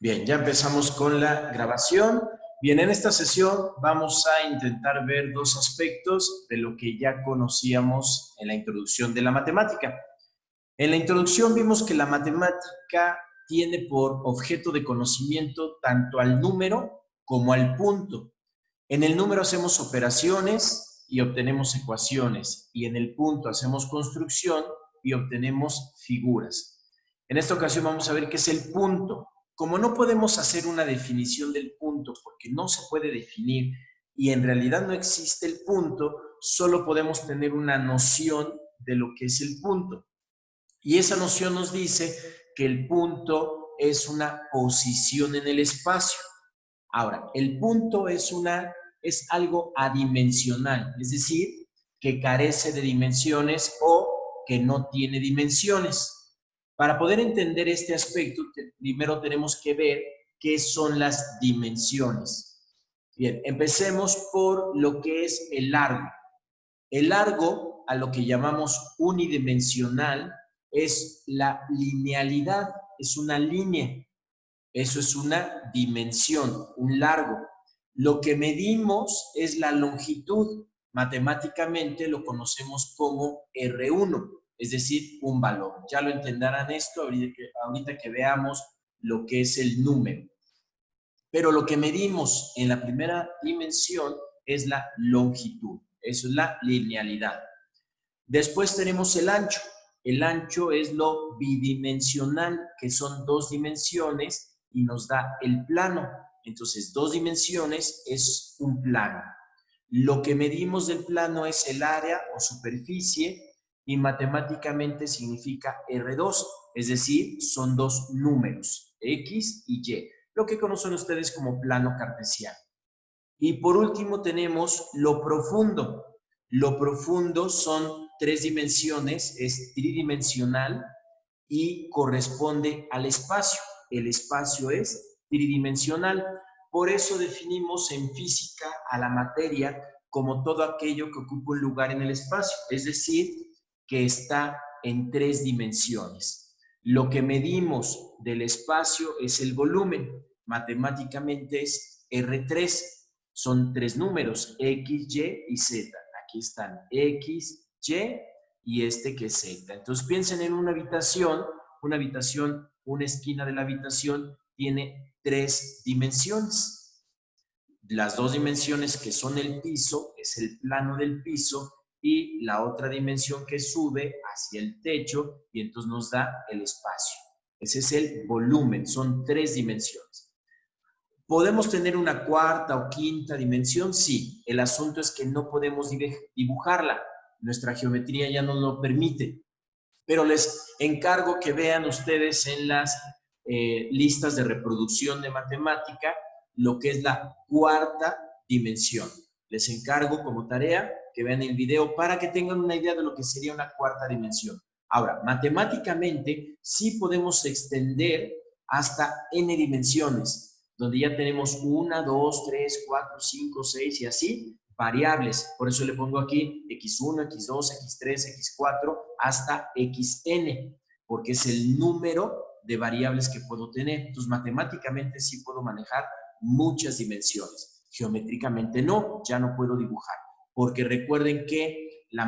Bien, ya empezamos con la grabación. Bien, en esta sesión vamos a intentar ver dos aspectos de lo que ya conocíamos en la introducción de la matemática. En la introducción vimos que la matemática tiene por objeto de conocimiento tanto al número como al punto. En el número hacemos operaciones y obtenemos ecuaciones, y en el punto hacemos construcción y obtenemos figuras. En esta ocasión vamos a ver qué es el punto. Como no podemos hacer una definición del punto porque no se puede definir y en realidad no existe el punto, solo podemos tener una noción de lo que es el punto. Y esa noción nos dice que el punto es una posición en el espacio. Ahora, el punto es algo adimensional, es decir, que carece de dimensiones o que no tiene dimensiones. Para poder entender este aspecto, primero tenemos que ver qué son las dimensiones. Bien, empecemos por lo que es el largo. El largo, a lo que llamamos unidimensional, es la linealidad, es una línea. Eso es una dimensión, un largo. Lo que medimos es la longitud. Matemáticamente lo conocemos como R1, es decir, un valor. Ya lo entenderán esto ahorita que veamos lo que es el número. Pero lo que medimos en la primera dimensión es la longitud. Eso es la linealidad. Después tenemos el ancho. El ancho es lo bidimensional, que son dos dimensiones y nos da el plano. Entonces, dos dimensiones es un plano. Lo que medimos del plano es el área o superficie y matemáticamente significa R2, es decir, son dos números, X y Y, lo que conocen ustedes como plano cartesiano. Y por último tenemos lo profundo. Lo profundo son tres dimensiones, es tridimensional y corresponde al espacio. El espacio es tridimensional. Por eso definimos en física a la materia como todo aquello que ocupa un lugar en el espacio, es decir, que está en tres dimensiones. Lo que medimos del espacio es el volumen, matemáticamente es R3. Son tres números, X, Y y Z. Aquí están X, Y y este que es Z. Entonces piensen en una habitación, una esquina de la habitación tiene tres dimensiones. Las dos dimensiones que son el piso, es el plano del piso, y la otra dimensión que sube hacia el techo y entonces nos da el espacio. Ese es el volumen, son tres dimensiones. ¿Podemos tener una cuarta o quinta dimensión? Sí. El asunto es que no podemos dibujarla. Nuestra geometría ya no lo permite. Pero les encargo que vean ustedes en las listas de reproducción de matemática lo que es la cuarta dimensión. Les encargo como tarea que vean el video para que tengan una idea de lo que sería una cuarta dimensión. Ahora, matemáticamente sí podemos extender hasta n dimensiones, donde ya tenemos 1, 2, 3, 4, 5, 6 y así variables. Por eso le pongo aquí x1, x2, x3, x4 hasta xn, porque es el número de variables que puedo tener. Entonces, matemáticamente sí puedo manejar muchas dimensiones. Geométricamente no, ya no puedo dibujar. Porque recuerden que la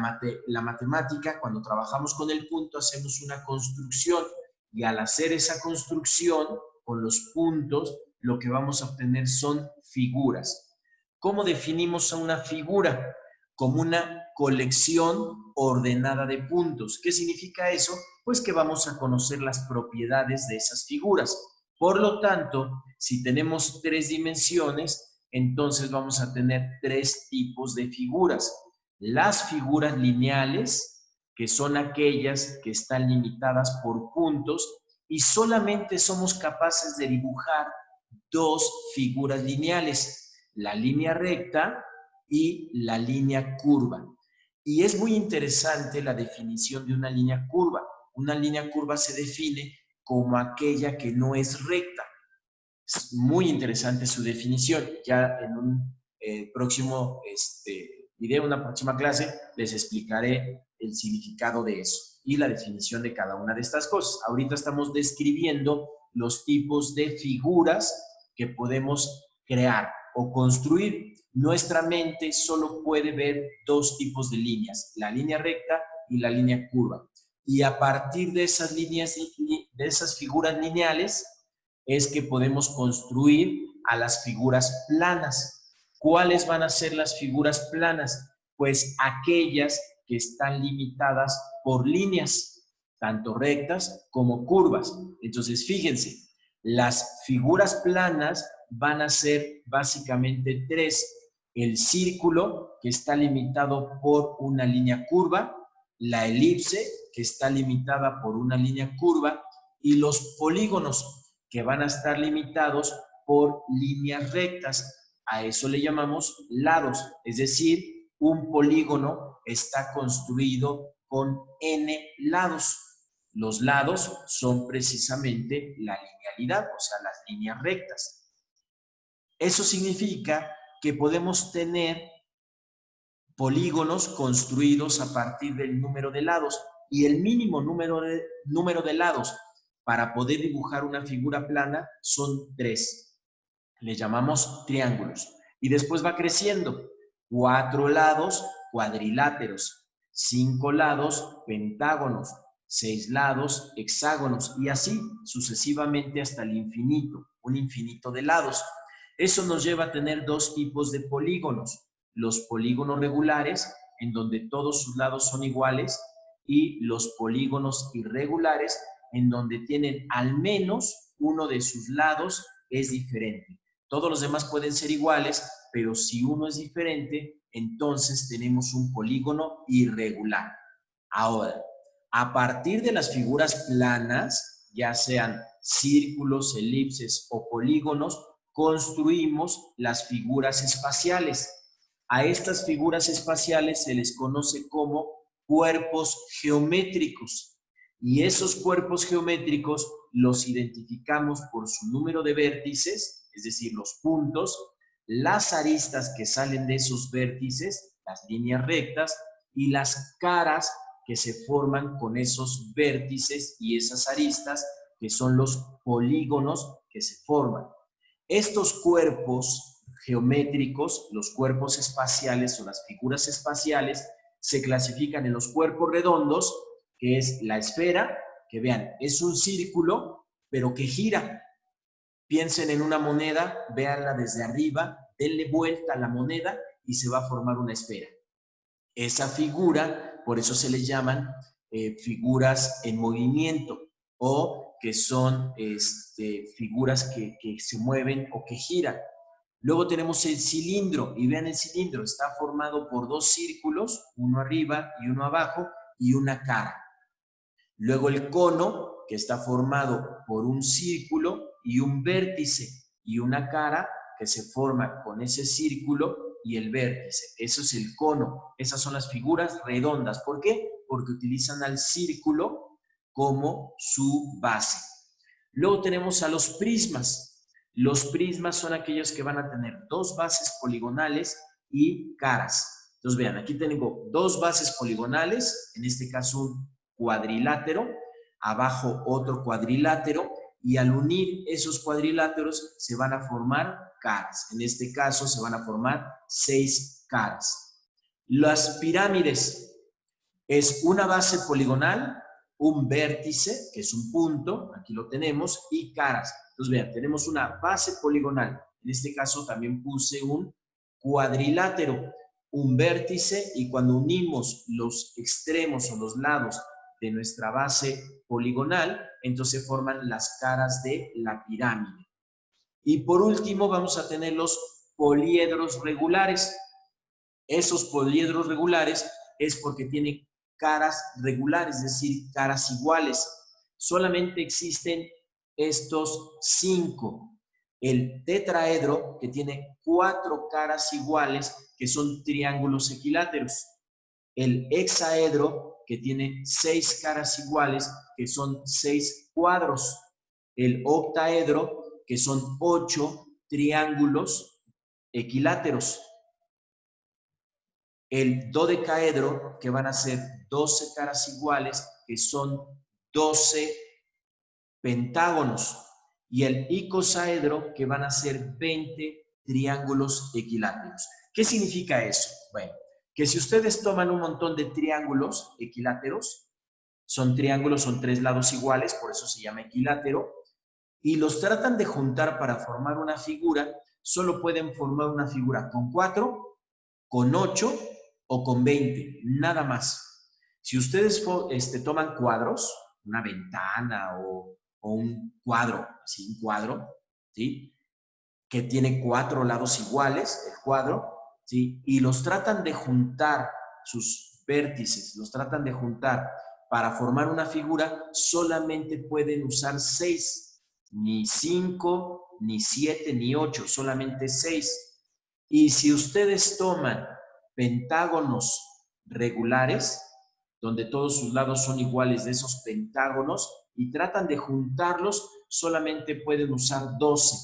matemática, cuando trabajamos con el punto, hacemos una construcción. Y al hacer esa construcción con los puntos, lo que vamos a obtener son figuras. ¿Cómo definimos a una figura? Como una colección ordenada de puntos. ¿Qué significa eso? Pues que vamos a conocer las propiedades de esas figuras. Por lo tanto, si tenemos tres dimensiones, entonces vamos a tener tres tipos de figuras. Las figuras lineales, que son aquellas que están limitadas por puntos y solamente somos capaces de dibujar dos figuras lineales, la línea recta y la línea curva. Y es muy interesante la definición de una línea curva. Una línea curva se define como aquella que no es recta. Es muy interesante su definición. Ya en un próximo video, una próxima clase, les explicaré el significado de eso y la definición de cada una de estas cosas. Ahorita estamos describiendo los tipos de figuras que podemos crear o construir. Nuestra mente solo puede ver dos tipos de líneas, la línea recta y la línea curva. Y a partir de esas líneas, de esas figuras lineales, es que podemos construir a las figuras planas. ¿Cuáles van a ser las figuras planas? Pues aquellas que están limitadas por líneas, tanto rectas como curvas. Entonces, fíjense, las figuras planas van a ser básicamente tres. El círculo, que está limitado por una línea curva, la elipse, que está limitada por una línea curva, y los polígonos, que van a estar limitados por líneas rectas. A eso le llamamos lados, es decir, un polígono está construido con n lados. Los lados son precisamente la linealidad, o sea, las líneas rectas. Eso significa que podemos tener polígonos construidos a partir del número de lados, y el mínimo número de lados para poder dibujar una figura plana son 3. Le llamamos triángulos. Y después va creciendo. 4 lados, cuadriláteros. 5 lados, pentágonos. 6 lados, hexágonos. Y así sucesivamente hasta el infinito. Un infinito de lados. Eso nos lleva a tener dos tipos de polígonos. Los polígonos regulares, en donde todos sus lados son iguales, y los polígonos irregulares, en donde tienen al menos uno de sus lados es diferente. Todos los demás pueden ser iguales, pero si uno es diferente, entonces tenemos un polígono irregular. Ahora, a partir de las figuras planas, ya sean círculos, elipses o polígonos, construimos las figuras espaciales. A estas figuras espaciales se les conoce como cuerpos geométricos. Y esos cuerpos geométricos los identificamos por su número de vértices, es decir, los puntos, las aristas que salen de esos vértices, las líneas rectas, y las caras que se forman con esos vértices y esas aristas, que son los polígonos que se forman. Estos cuerpos geométricos, los cuerpos espaciales o las figuras espaciales, se clasifican en los cuerpos redondos, que es la esfera, que vean, es un círculo, pero que gira. Piensen en una moneda, véanla desde arriba, denle vuelta a la moneda y se va a formar una esfera. Esa figura, por eso se les llaman figuras en movimiento, o que son figuras que se mueven o que giran. Luego tenemos el cilindro, y vean el cilindro, está formado por dos círculos, uno arriba y uno abajo, y una cara. Luego el cono, que está formado por un círculo y un vértice, y una cara que se forma con ese círculo y el vértice. Eso es el cono. Esas son las figuras redondas. ¿Por qué? Porque utilizan al círculo como su base. Luego tenemos a los prismas. Los prismas son aquellos que van a tener dos bases poligonales y caras. Entonces vean, aquí tengo dos bases poligonales, en este caso un cuadrilátero, abajo otro cuadrilátero, y al unir esos cuadriláteros se van a formar caras. En este caso se van a formar 6 caras. Las pirámides es una base poligonal, un vértice, que es un punto, aquí lo tenemos, y caras. Entonces vean, tenemos una base poligonal. En este caso también puse un cuadrilátero, un vértice, y cuando unimos los extremos o los lados de nuestra base poligonal, entonces forman las caras de la pirámide. Y por último vamos a tener los poliedros regulares. Esos poliedros regulares es porque tienen caras regulares, es decir, caras iguales. Solamente existen estos 5. El tetraedro, que tiene 4 caras iguales, que son triángulos equiláteros. El hexaedro, que tiene 6 caras iguales, que son 6 cuadros. El octaedro, que son 8 triángulos equiláteros. El dodecaedro, que van a ser 12 caras iguales, que son 12 pentágonos. y el icosaedro, que van a ser 20 triángulos equiláteros. ¿Qué significa eso? Bueno, que si ustedes toman un montón de triángulos equiláteros, son triángulos, son 3 lados iguales, por eso se llama equilátero, y los tratan de juntar para formar una figura, solo pueden formar una figura con 4, con 8 o con 20, nada más. Si ustedes toman cuadros, una ventana o un cuadro, así un cuadro, ¿sí? Que tiene 4 lados iguales, el cuadro, ¿sí? Y los tratan de juntar, sus vértices, los tratan de juntar para formar una figura, solamente pueden usar 6, ni 5, ni 7, ni 8, solamente 6. Y si ustedes toman pentágonos regulares, donde todos sus lados son iguales de esos pentágonos, y tratan de juntarlos, solamente pueden usar 12.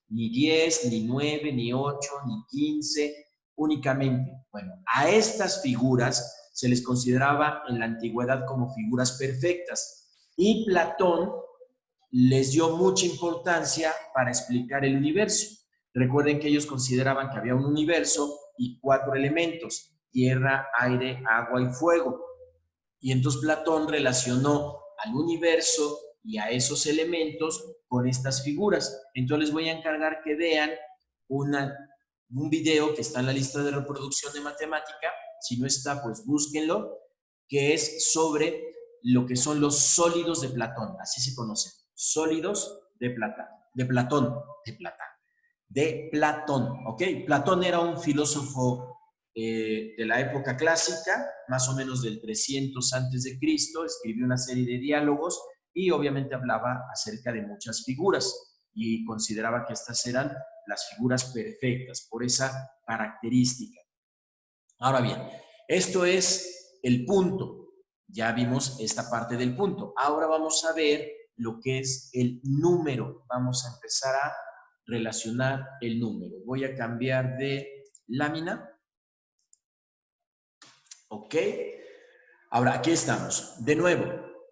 Ni 10, ni 9, ni 8, ni 15, únicamente. Bueno, a estas figuras se les consideraba en la antigüedad como figuras perfectas. Y Platón les dio mucha importancia para explicar el universo. Recuerden que ellos consideraban que había un universo y 4 elementos: tierra, aire, agua y fuego. Y entonces Platón relacionó al universo y a esos elementos con estas figuras. Entonces les voy a encargar que vean un video que está en la lista de reproducción de matemática. Si no está, pues búsquenlo, que es sobre lo que son los sólidos de Platón. Así se conocen, sólidos de Platón, de Platón, ¿ok? Platón era un filósofo de la época clásica, más o menos del 300 antes de Cristo, escribió una serie de diálogos y obviamente hablaba acerca de muchas figuras y consideraba que estas eran las figuras perfectas por esa característica. Ahora bien, esto es el punto. Ya vimos esta parte del punto. Ahora vamos a ver lo que es el número. Vamos a empezar a relacionar el número. Voy a cambiar de lámina. Ok. Ahora, aquí estamos. De nuevo,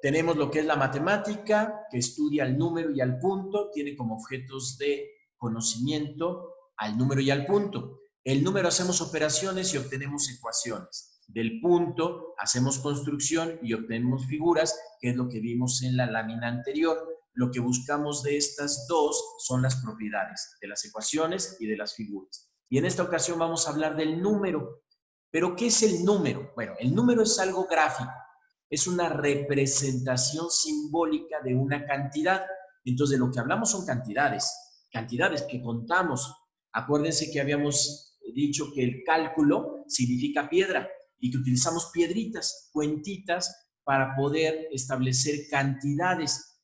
tenemos lo que es la matemática, que estudia el número y al punto. Tiene como objetos de conocimiento al número y al punto. El número hacemos operaciones y obtenemos ecuaciones. Del punto hacemos construcción y obtenemos figuras, que es lo que vimos en la lámina anterior. Lo que buscamos de estas dos son las propiedades de las ecuaciones y de las figuras. Y en esta ocasión vamos a hablar del número. ¿Pero qué es el número? Bueno, el número es algo gráfico, es una representación simbólica de una cantidad. Entonces, de lo que hablamos son cantidades, cantidades que contamos. Acuérdense que habíamos dicho que el cálculo significa piedra y que utilizamos piedritas, cuentitas, para poder establecer cantidades.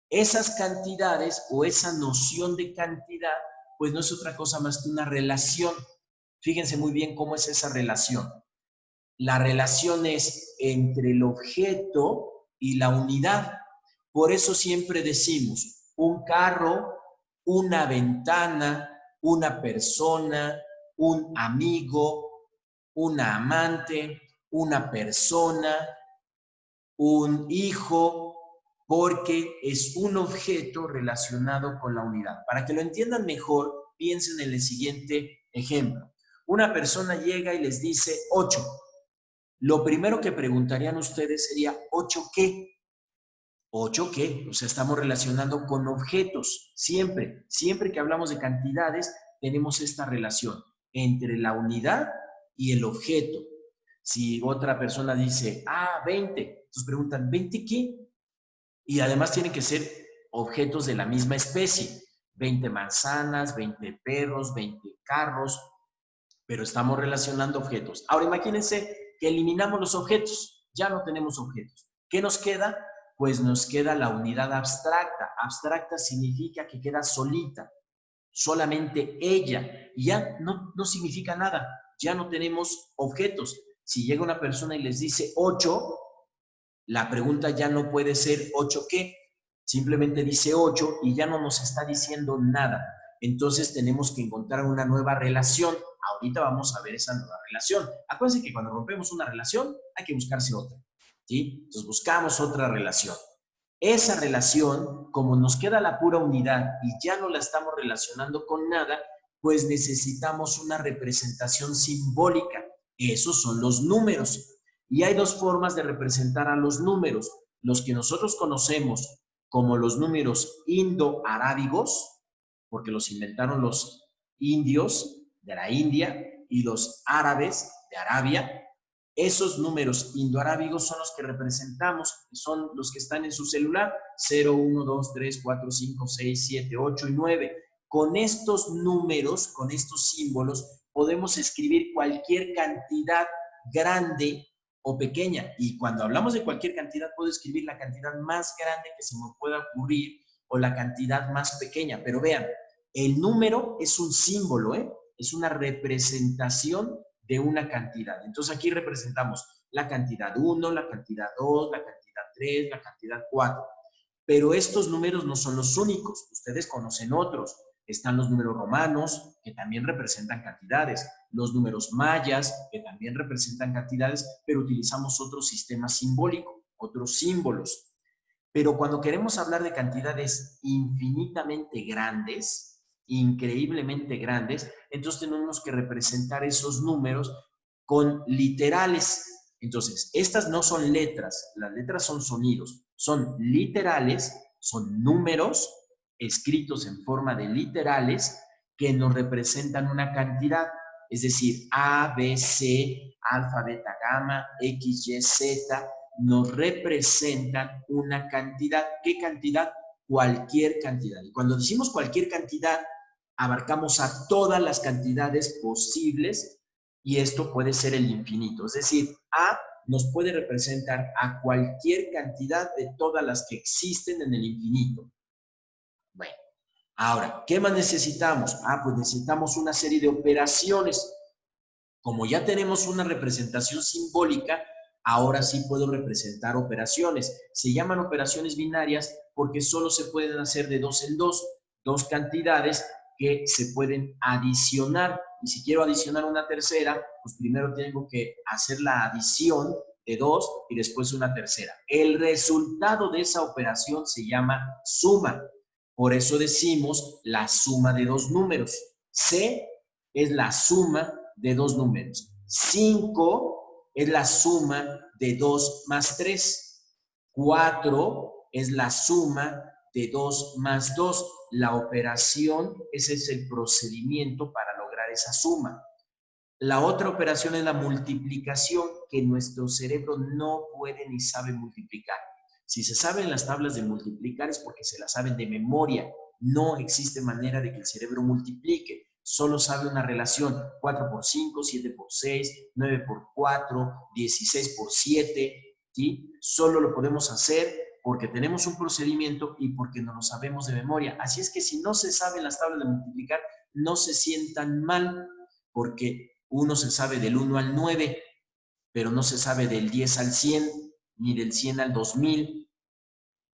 Esas cantidades o esa noción de cantidad, pues no es otra cosa más que una relación. Fíjense muy bien cómo es esa relación. La relación es entre el objeto y la unidad. Por eso siempre decimos un carro, una ventana, una persona, un amigo, una amante, una persona, un hijo, porque es un objeto relacionado con la unidad. Para que lo entiendan mejor, piensen en el siguiente ejemplo. Una persona llega y les dice 8. Lo primero que preguntarían ustedes sería, ¿8 qué? ¿8 qué? O sea, estamos relacionando con objetos. Siempre que hablamos de cantidades, tenemos esta relación entre la unidad y el objeto. Si otra persona dice, 20, entonces preguntan, ¿20 qué? Y además tienen que ser objetos de la misma especie. 20 manzanas, 20 perros, 20 carros, pero estamos relacionando objetos. Ahora imagínense que eliminamos los objetos, ya no tenemos objetos. ¿Qué nos queda? Pues nos queda la unidad abstracta. Abstracta significa que queda solita, solamente ella, y ya no significa nada, ya no tenemos objetos. Si llega una persona y les dice 8, la pregunta ya no puede ser 8 qué, simplemente dice 8 y ya no nos está diciendo nada. Entonces tenemos que encontrar una nueva relación. Ahorita vamos a ver esa nueva relación. Acuérdense que cuando rompemos una relación hay que buscarse otra, ¿sí? Entonces buscamos otra relación. Esa relación, como nos queda la pura unidad y ya no la estamos relacionando con nada, pues necesitamos una representación simbólica. Esos son los números. Y hay dos formas de representar a los números. Los que nosotros conocemos como los números indo-arábigos, porque los inventaron los indios de la India y los árabes de Arabia. Esos números indoarábigos son los que representamos, son los que están en su celular, 0, 1, 2, 3, 4, 5, 6, 7, 8 y 9. Con estos números, con estos símbolos, podemos escribir cualquier cantidad grande o pequeña. Y cuando hablamos de cualquier cantidad, puedo escribir la cantidad más grande que se me pueda ocurrir o la cantidad más pequeña. Pero vean, el número es un símbolo, es una representación de una cantidad. Entonces aquí representamos la cantidad 1, la cantidad 2, la cantidad 3, la cantidad 4. Pero estos números no son los únicos. Ustedes conocen otros. Están los números romanos, que también representan cantidades. Los números mayas, que también representan cantidades, pero utilizamos otro sistema simbólico, otros símbolos. Pero cuando queremos hablar de cantidades infinitamente grandes, increíblemente grandes, entonces tenemos que representar esos números con literales. Entonces, estas no son letras, las letras son sonidos, son literales, son números escritos en forma de literales que nos representan una cantidad, es decir, A, B, C, alfa, beta, gamma, X, Y, Z, nos representan una cantidad. ¿Qué cantidad? Cualquier cantidad. Y cuando decimos cualquier cantidad, abarcamos a todas las cantidades posibles y esto puede ser el infinito. Es decir, A nos puede representar a cualquier cantidad de todas las que existen en el infinito. Bueno, ahora, ¿qué más necesitamos? Pues necesitamos una serie de operaciones. Como ya tenemos una representación simbólica, ahora sí puedo representar operaciones. Se llaman operaciones binarias porque solo se pueden hacer de dos en dos cantidades que se pueden adicionar. Y si quiero adicionar una tercera, pues primero tengo que hacer la adición de dos y después una tercera. El resultado de esa operación se llama suma. Por eso decimos la suma de dos números. C es la suma de dos números. 5 es la suma de 2 más 3. 4 es la suma de 2 más 2. La operación, ese es el procedimiento para lograr esa suma. La otra operación es la multiplicación, que nuestro cerebro no puede ni sabe multiplicar. Si se saben las tablas de multiplicar es porque se las saben de memoria. No existe manera de que el cerebro multiplique. Solo sabe una relación, 4 por 5, 7 por 6, 9 por 4, 16 por 7, ¿sí? Solo lo podemos hacer porque tenemos un procedimiento y porque no lo sabemos de memoria. Así es que si no se saben las tablas de multiplicar, no se sientan mal, porque uno se sabe del 1 al 9, pero no se sabe del 10 al 100, ni del 100 al 2000.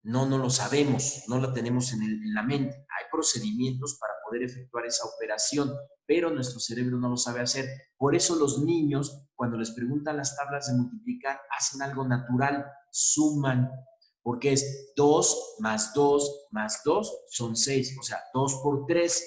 No lo sabemos, no lo tenemos en la mente. Hay procedimientos para poder efectuar esa operación, pero nuestro cerebro no lo sabe hacer. Por eso los niños, cuando les preguntan las tablas de multiplicar, hacen algo natural, suman, porque es 2 más 2 más 2 son 6, o sea, 2 por 3,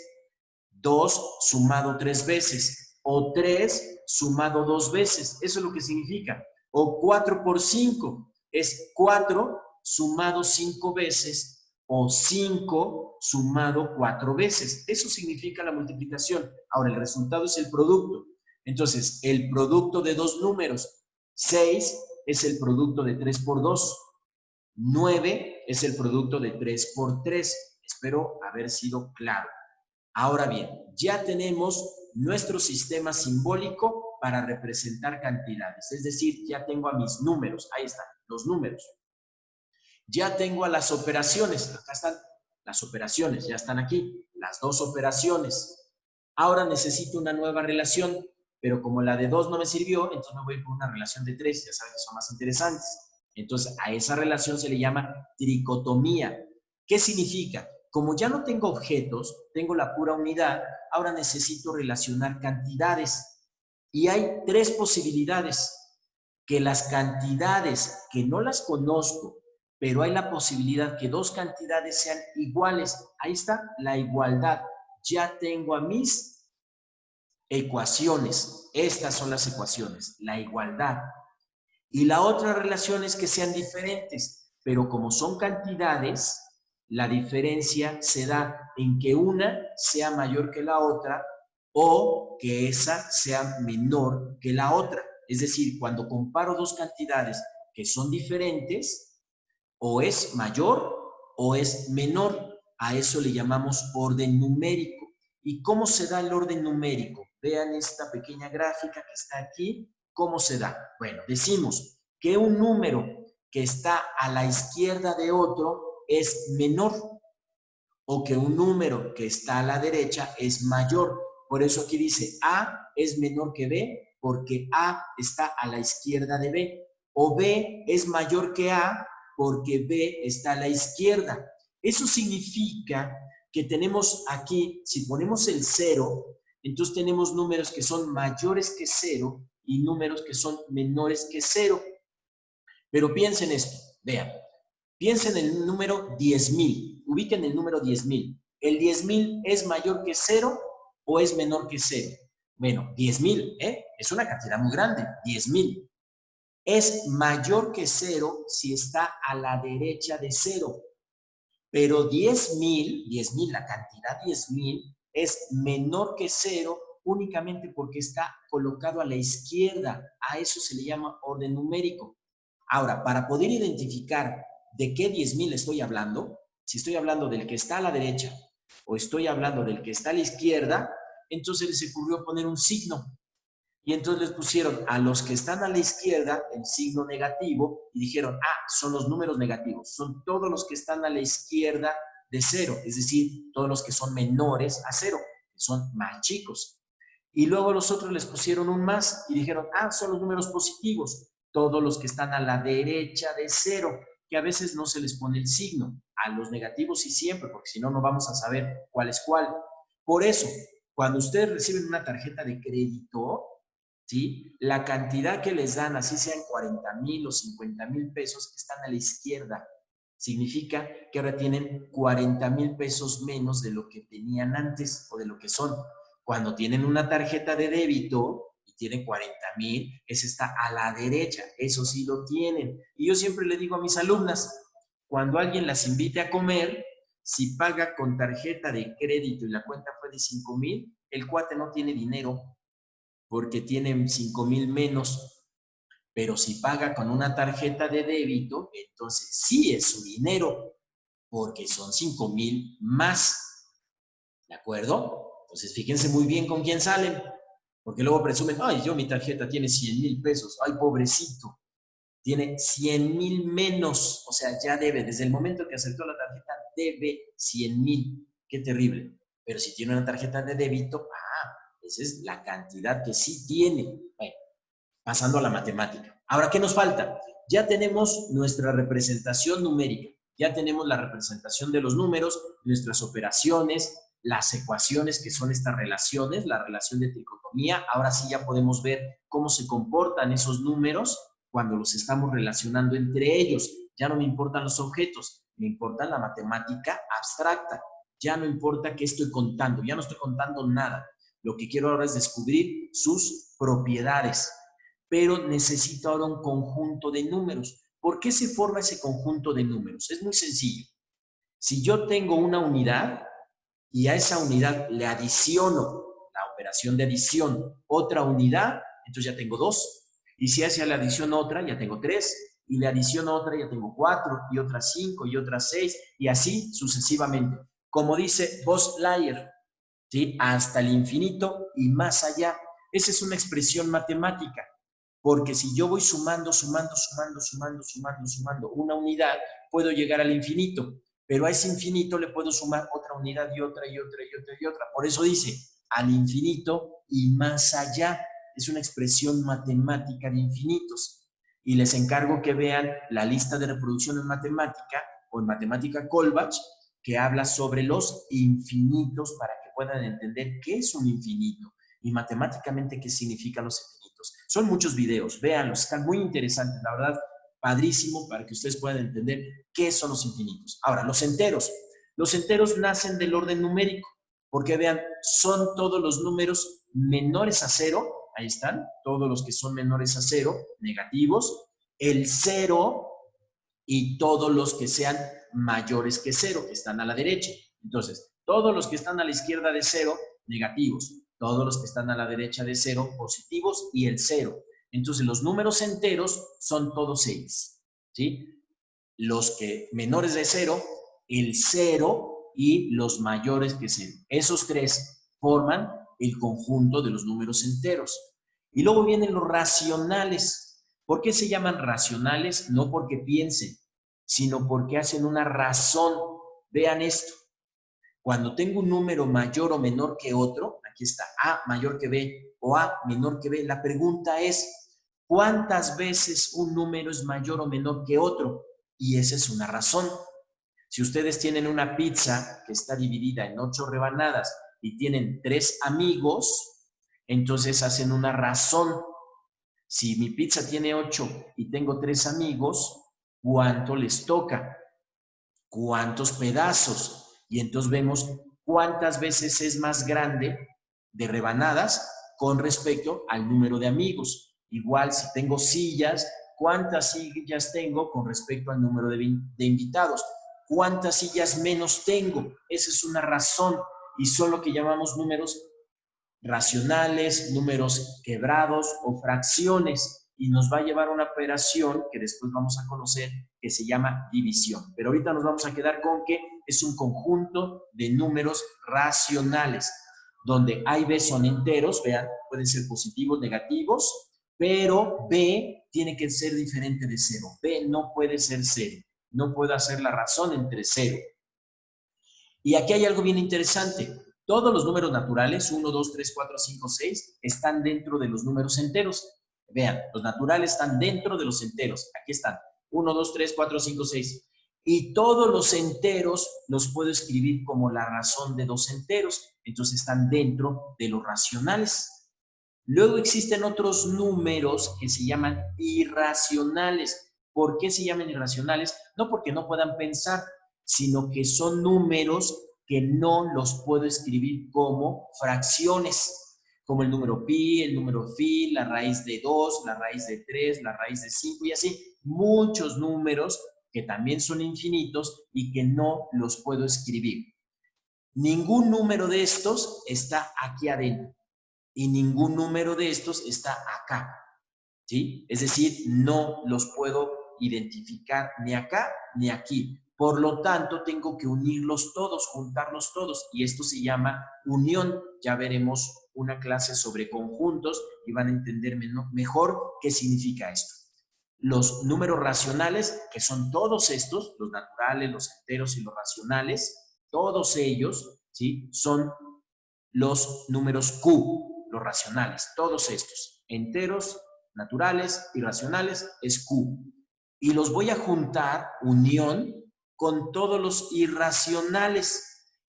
2 sumado 3 veces, o 3 sumado 2 veces, eso es lo que significa. O 4 por 5, es 4 sumado 5 veces, o 5 sumado 4 veces. Eso significa la multiplicación. Ahora, el resultado es el producto. Entonces, el producto de dos números, 6 es el producto de 3 por 2, 9 es el producto de 3 por 3. Espero haber sido claro. Ahora bien, ya tenemos nuestro sistema simbólico para representar cantidades. Es decir, ya tengo a mis números. Ahí están, los números. Ya tengo a las operaciones. Acá están las operaciones, ya están aquí. Las dos operaciones. Ahora necesito una nueva relación, pero como la de 2 no me sirvió, entonces me voy por una relación de 3. Ya saben que son más interesantes. Entonces, a esa relación se le llama tricotomía. ¿Qué significa? Como ya no tengo objetos, tengo la pura unidad, ahora necesito relacionar cantidades. Y hay tres posibilidades. Que las cantidades que no las conozco, pero hay la posibilidad que dos cantidades sean iguales. Ahí está la igualdad. Ya tengo a mis ecuaciones. Estas son las ecuaciones, la igualdad. Y la otra relación es que sean diferentes, pero como son cantidades, la diferencia se da en que una sea mayor que la otra o que esa sea menor que la otra. Es decir, cuando comparo dos cantidades que son diferentes, o es mayor o es menor. A eso le llamamos orden numérico. ¿Y cómo se da el orden numérico? Vean esta pequeña gráfica que está aquí. ¿Cómo se da? Bueno, decimos que un número que está a la izquierda de otro es menor o que un número que está a la derecha es mayor. Por eso aquí dice A es menor que B porque A está a la izquierda de B. O B es mayor que A porque B está a la izquierda. Eso significa que tenemos aquí, si ponemos el 0, entonces tenemos números que son mayores que 0 y números que son menores que 0. Pero piensen esto, vean, piensen en el número 10,000, ubiquen el número 10,000. ¿El 10,000 es mayor que 0 o es menor que 0? Bueno, 10,000, es una cantidad muy grande, 10,000. Es mayor que 0 si está a la derecha de 0. Pero 10,000, la cantidad 10,000 es menor que 0 únicamente porque está colocado a la izquierda. A eso se le llama orden numérico. Ahora, para poder identificar de qué 10,000 estoy hablando, si estoy hablando del que está a la derecha o estoy hablando del que está a la izquierda, entonces les ocurrió poner un signo. Y entonces les pusieron a los que están a la izquierda el signo negativo y dijeron, son los números negativos, son todos los que están a la izquierda de 0, es decir, todos los que son menores a 0, que son más chicos. Y luego los otros les pusieron un más y dijeron, son los números positivos, todos los que están a la derecha de 0, que a veces no se les pone el signo, a los negativos sí siempre, porque si no, no vamos a saber cuál es cuál. Por eso, cuando ustedes reciben una tarjeta de crédito, ¿sí? La cantidad que les dan, así sean 40,000 o 50,000 pesos, que están a la izquierda, significa que ahora tienen 40,000 pesos menos de lo que tenían antes o de lo que son. Cuando tienen una tarjeta de débito y tienen 40,000, ese está a la derecha, eso sí lo tienen. Y yo siempre le digo a mis alumnas, cuando alguien las invite a comer, si paga con tarjeta de crédito y la cuenta fue de 5,000, el cuate no tiene dinero porque tienen 5,000 menos, pero si paga con una tarjeta de débito, entonces sí es su dinero, porque son 5,000 más, ¿de acuerdo? Entonces fíjense muy bien con quién salen, porque luego presumen, mi tarjeta tiene 100,000 pesos, pobrecito, tiene 100,000 menos, o sea, ya debe, desde el momento que aceptó la tarjeta, debe 100,000, qué terrible, pero si tiene una tarjeta de débito, esa es la cantidad que sí tiene. Bueno, pasando a la matemática. Ahora, ¿qué nos falta? Ya tenemos nuestra representación numérica, ya tenemos la representación de los números, nuestras operaciones, las ecuaciones que son estas relaciones, la relación de tricotomía. Ahora sí ya podemos ver cómo se comportan esos números cuando los estamos relacionando entre ellos. Ya no me importan los objetos, me importa la matemática abstracta. Ya no importa qué estoy contando, ya no estoy contando nada. Lo que quiero ahora es descubrir sus propiedades, pero necesito ahora un conjunto de números. ¿Por qué se forma ese conjunto de números? Es muy sencillo. Si yo tengo una unidad y a esa unidad le adiciono la operación de adición otra unidad, entonces ya tengo 2. Y si hacia la adición otra, ya tengo 3. Y le adiciono otra, ya tengo 4. Y otra 5. Y otra 6. Y así sucesivamente. Como dice Buzz Lightyear, ¿sí? Hasta el infinito y más allá. Esa es una expresión matemática, porque si yo voy sumando una unidad, puedo llegar al infinito, pero a ese infinito le puedo sumar otra unidad y otra y otra y otra y otra. Por eso dice, al infinito y más allá. Es una expresión matemática de infinitos. Y les encargo que vean la lista de reproducción en matemática o en matemática Kolbach, que habla sobre los infinitos para que puedan entender qué es un infinito y matemáticamente qué significan los infinitos. Son muchos videos, véanlos, están muy interesantes, la verdad. padrísimo para que ustedes puedan entender qué son los infinitos. Ahora, los enteros. Los enteros nacen del orden numérico, porque vean, son todos los números menores a 0, ahí están, todos los que son menores a 0, negativos, el 0 y todos los que sean mayores que 0, que están a la derecha. Entonces, todos los que están a la izquierda de 0, negativos. Todos los que están a la derecha de 0, positivos, y el 0. Entonces, los números enteros son todos 6, ¿sí? Los que menores de 0, el 0 y los mayores que 0. Esos tres forman el conjunto de los números enteros. Y luego vienen los racionales. ¿Por qué se llaman racionales? No porque piensen, sino porque hacen una razón. Vean esto. Cuando tengo un número mayor o menor que otro, aquí está, A mayor que B o A menor que B, la pregunta es, ¿cuántas veces un número es mayor o menor que otro? Y esa es una razón. Si ustedes tienen una pizza que está dividida en 8 rebanadas y tienen 3 amigos, entonces hacen una razón. Si mi pizza tiene 8 y tengo 3 amigos, ¿cuánto les toca? ¿Cuántos pedazos? Y entonces vemos cuántas veces es más grande de rebanadas con respecto al número de amigos. Igual, si tengo sillas, ¿cuántas sillas tengo con respecto al número de invitados? ¿Cuántas sillas menos tengo? Esa es una razón y son lo que llamamos números racionales, números quebrados o fracciones, y nos va a llevar a una operación que después vamos a conocer que se llama división. Pero ahorita nos vamos a quedar con que es un conjunto de números racionales, donde A y B son enteros, vean, pueden ser positivos, negativos, pero B tiene que ser diferente de 0. B no puede ser 0. No puedo hacer la razón entre 0. Y aquí hay algo bien interesante. Todos los números naturales, 1, 2, 3, 4, 5, 6, están dentro de los números enteros. Vean, los naturales están dentro de los enteros. Aquí están. 1, 2, 3, 4, 5, 6. Y todos los enteros los puedo escribir como la razón de 2 enteros. Entonces están dentro de los racionales. Luego existen otros números que se llaman irracionales. ¿Por qué se llaman irracionales? No porque no puedan pensar, sino que son números que no los puedo escribir como fracciones, como el número pi, el número phi, la raíz de 2, la raíz de 3, la raíz de 5 y así. Muchos números que también son infinitos y que no los puedo escribir. Ningún número de estos está aquí adentro y ningún número de estos está acá, ¿sí? Es decir, no los puedo identificar ni acá ni aquí. Por lo tanto, tengo que unirlos todos, juntarlos todos, y esto se llama unión. Ya veremos una clase sobre conjuntos y van a entender mejor qué significa esto. Los números racionales, que son todos estos, los naturales, los enteros y los racionales, todos ellos, ¿sí? Son los números Q, los racionales, todos estos, enteros, naturales, irracionales, es Q. Y los voy a juntar, unión, con todos los irracionales.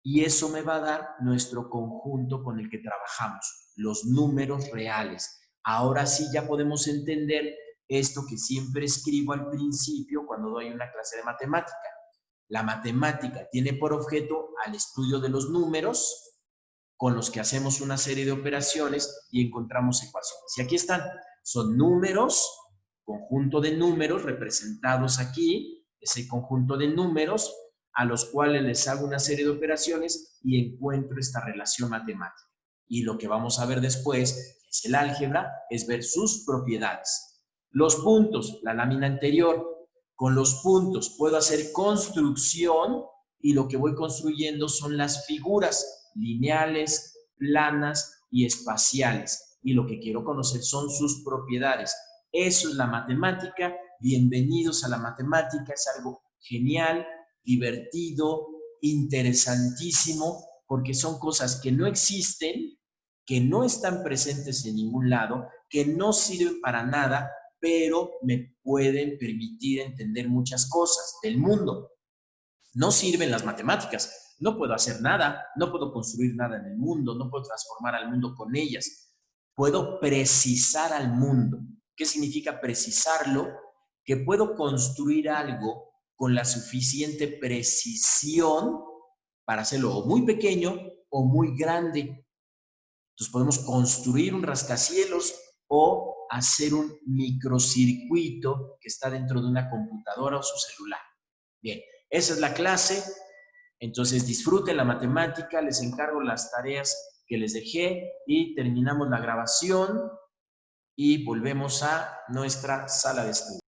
Y eso me va a dar nuestro conjunto con el que trabajamos, los números reales. Ahora sí ya podemos entender esto que siempre escribo al principio cuando doy una clase de matemática. La matemática tiene por objeto al estudio de los números, con los que hacemos una serie de operaciones y encontramos ecuaciones. Y aquí están, son números, conjunto de números representados aquí, ese conjunto de números a los cuales les hago una serie de operaciones y encuentro esta relación matemática. Y lo que vamos a ver después, que es el álgebra, es ver sus propiedades. Los puntos, la lámina anterior, con los puntos puedo hacer construcción y lo que voy construyendo son las figuras lineales, planas y espaciales. Y lo que quiero conocer son sus propiedades. Eso es la matemática. Bienvenidos a la matemática. Es algo genial, divertido, interesantísimo, porque son cosas que no existen, que no están presentes en ningún lado, que no sirven para nada, pero me pueden permitir entender muchas cosas del mundo. No sirven las matemáticas, no puedo hacer nada, no puedo construir nada en el mundo, no puedo transformar al mundo con ellas. Puedo precisar al mundo. ¿Qué significa precisarlo? que puedo construir algo con la suficiente precisión para hacerlo o muy pequeño o muy grande. Entonces podemos construir un rascacielos o hacer un microcircuito que está dentro de una computadora o su celular. Bien, esa es la clase. Entonces disfruten la matemática, les encargo las tareas que les dejé y terminamos la grabación y volvemos a nuestra sala de estudio.